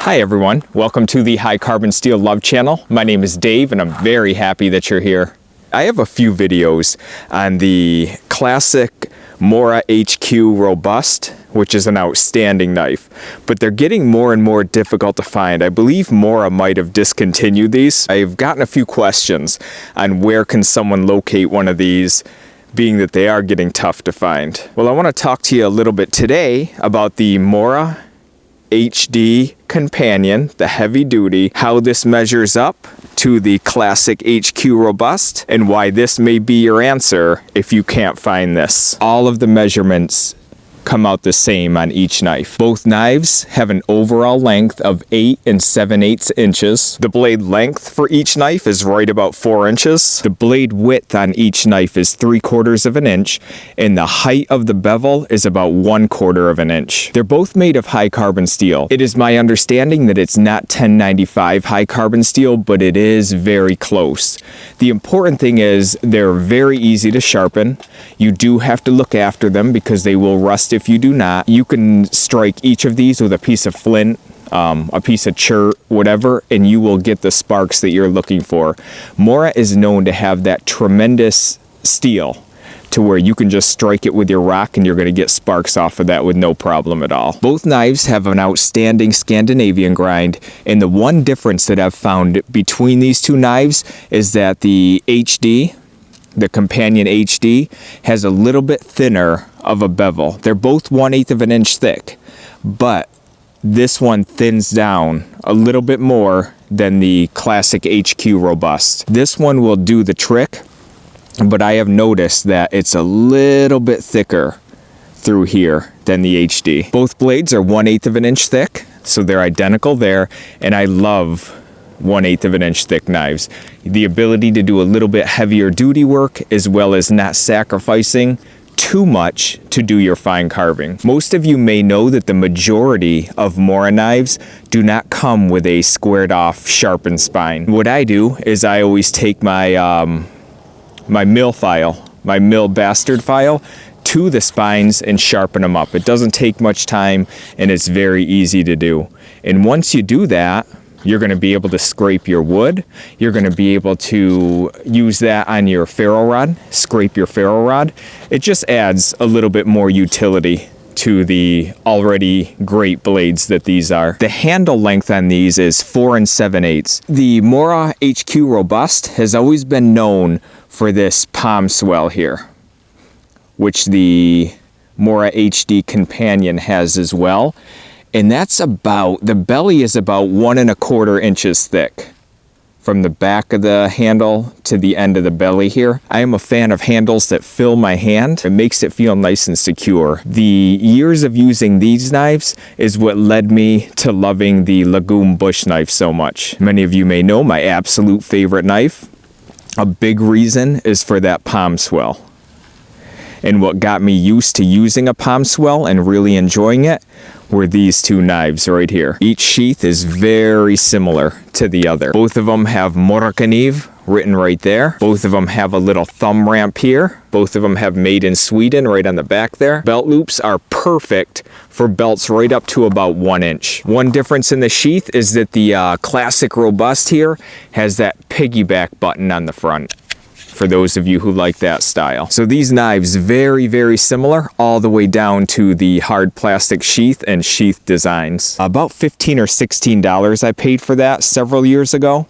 Hi everyone, welcome to the HighCarbonSteel channel. My name is Dave and I'm very happy that you're here. I have a few videos on the classic Mora HighQ Robust, which is an outstanding knife, but they're getting more and more difficult to find. I believe Mora might have discontinued these. I've gotten a few questions on where can someone locate one of these, being that they are getting tough to find. Well, I want to talk to you a little bit today about the Mora HD Companion, the heavy duty, how this measures up to the classic HighQ Robust, and why this may be your answer if you can't find this. All of the measurements come out the same on each knife. Both knives have an overall length of 8 7/8 inches. The blade length for each knife is right about 4 inches. The blade width on each knife is 3/4 of an inch, and the height of the bevel is about 1/4 of an inch. They're both made of high carbon steel. It is my understanding that it's not 1095 high carbon steel, but it is very close. The important thing is they're very easy to sharpen. You do have to look after them because they will rust if you do not. You can strike each of these with a piece of flint, a piece of chert, whatever, and you will get the sparks that you're looking for. Mora is known to have that tremendous steel to where you can just strike it with your rock and you're going to get sparks off of that with no problem at all. Both knives have an outstanding Scandinavian grind, and the one difference that I've found between these two knives is that the HD, the Companion HD, has a little bit thinner of a bevel. They're both 1/8 of an inch thick, but this one thins down a little bit more than the classic HighQ Robust. This one will do the trick, but I have noticed that it's a little bit thicker through here than the HD. Both blades are 1/8 of an inch thick, so they're identical there, and I love 1/8 of an inch thick knives. The ability to do a little bit heavier duty work as well as not sacrificing too much to do your fine carving. Most of you may know that the majority of Mora knives do not come with a squared off sharpened spine. What I do is I always take my my mill file, my mill bastard file, to the spines and sharpen them up. It doesn't take much time and it's very easy to do. And once you do that, you're going to be able to scrape your wood. You're going to be able to use that on your ferro rod, scrape your ferro rod. It just adds a little bit more utility to the already great blades that these are. The handle length on these is 4 7/8. The Mora HighQ Robust has always been known for this palm swell here, which the Mora HD Companion has as well. And that's about, the belly is about 1 1/4 inches thick from the back of the handle to the end of the belly here. I am a fan of handles that fill my hand. It makes it feel nice and secure. The years of using these knives is what led me to loving the Legume bush knife so much. Many of you may know my absolute favorite knife. A big reason is for that palm swell. And what got me used to using a palm swell and really enjoying it were these two knives right here. Each sheath is very similar to the other. Both of them have Morakniv written right there. Both of them have a little thumb ramp here. Both of them have made in Sweden right on the back there. Belt loops are perfect for belts right up to about 1 inch. One difference in the sheath is that the classic Robust here has that piggyback button on the front, for those of you who like that style. So these knives, very, very similar all the way down to the hard plastic sheath and sheath designs. About $15 or $16 I paid for that several years ago,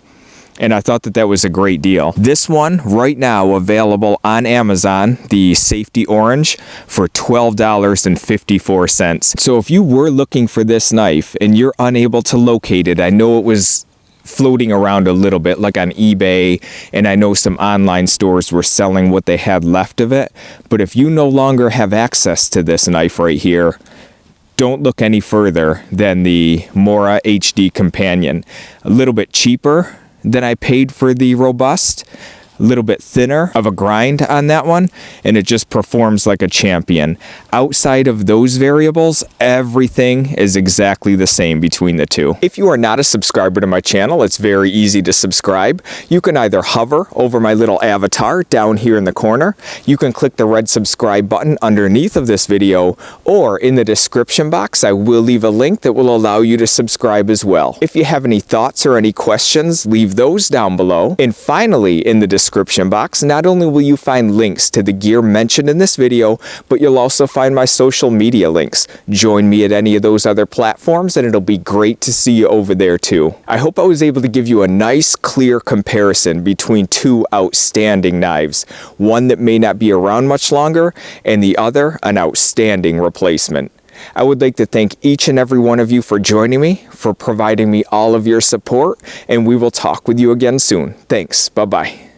and I thought that that was a great deal. This one right now available on Amazon, the safety orange, for $12.54. So if you were looking for this knife and you're unable to locate it, I know it was floating around a little bit like on eBay, and I know some online stores were selling what they had left of it, but if you no longer have access to this knife right here, don't look any further than the Mora HD Companion. A little bit cheaper than I paid for the Robust, little bit thinner of a grind on that one, and it just performs like a champion. Outside of those variables, everything is exactly the same between the two. If you are not a subscriber to my channel, it's very easy to subscribe. You can either hover over my little avatar down here in the corner, you can click the red subscribe button underneath of this video, or in the description box I will leave a link that will allow you to subscribe as well. If you have any thoughts or any questions, leave those down below. And finally, in the description box, not only will you find links to the gear mentioned in this video, but you'll also find my social media links. Join me at any of those other platforms and it'll be great to see you over there too. I hope I was able to give you a nice clear comparison between two outstanding knives. One that may not be around much longer and the other an outstanding replacement. I would like to thank each and every one of you for joining me, for providing me all of your support, and we will talk with you again soon. Thanks. Bye-bye.